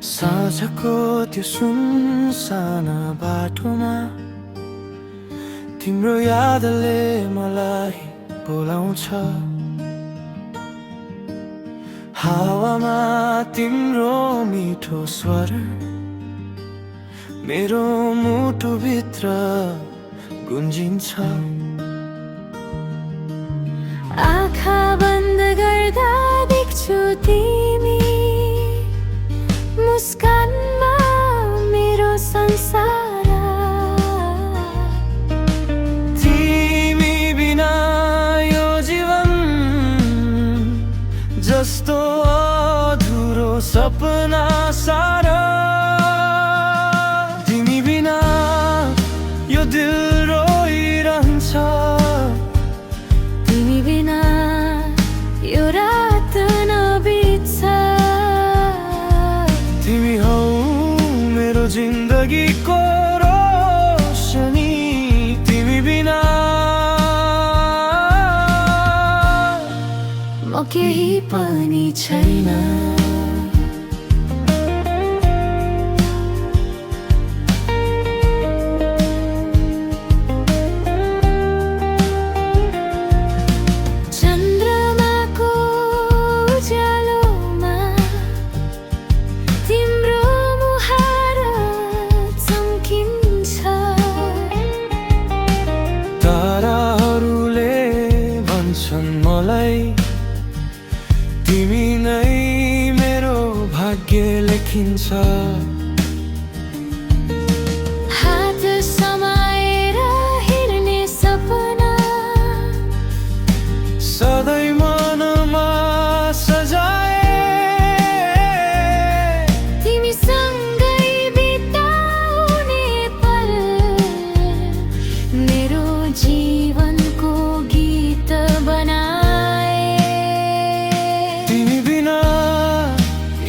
साँझको त्यो सुनसाना बाटोमा तिम्रो यादले मलाई बोलाउँछ। हावामा तिम्रो मिठो स्वर मेरो मुटुभित्र गुन्जिन्छ। आँखा बन्द गर्दा देख्छु तिमी मुस्कानमा मेरो संसार। तिमी बिना यो जीवन जस्तो अधुरो सपना सारा। तिमी बिना यो दिल रोइरहन्छ। तिमी बिना यो रात नबित्छ। तिमी हौ मेरो जिन्दगीको रोशनी। तिमी बिना म केही पनि छैन। चन्द्रमाको उज्यालोमा तिम्रो मुहार चम्किन्छ। ताराहरूले भन्छन् मलाई तिमी नै मेरो भाग्य लेखिन्छ। हात समाएर हिँड्ने सपना सधैँ मनमा सजाए। तिमीसँगै बिताउने पल मेरो जीवनको गीत बनाए। तिमी बिना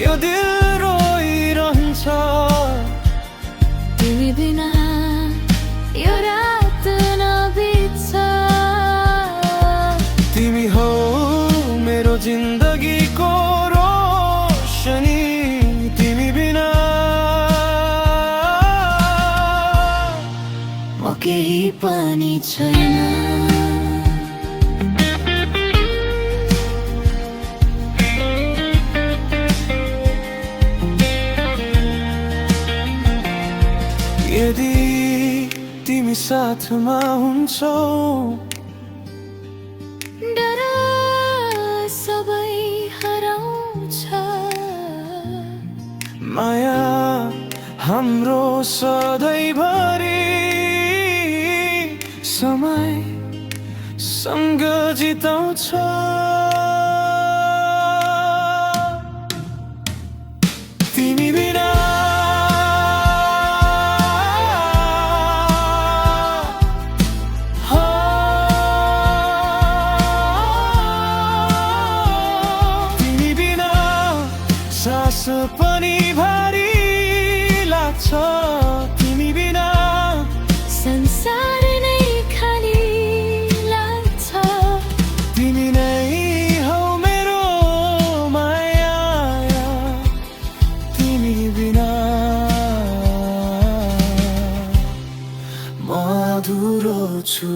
यो दिल रोइरहन्छ। तिमी बिना यो रात नबित्छ। तिमी हौ मेरो जिन्दगीको रोशनी। तिमी बिना म केही पनि छैन। यदि तिमी साथमा हुन्छौ डर सबै हराउँछ। माया हाम्रो सधैँभरि समय सँग जिताउँछ। तिमी बिना तिमी बिना सास पनि भारी लाग्छ। तिमी बिना संसार नै खाली लाग्छ। तिमी नै हौ मेरो माया। तिमी बिना म अधुरो छु।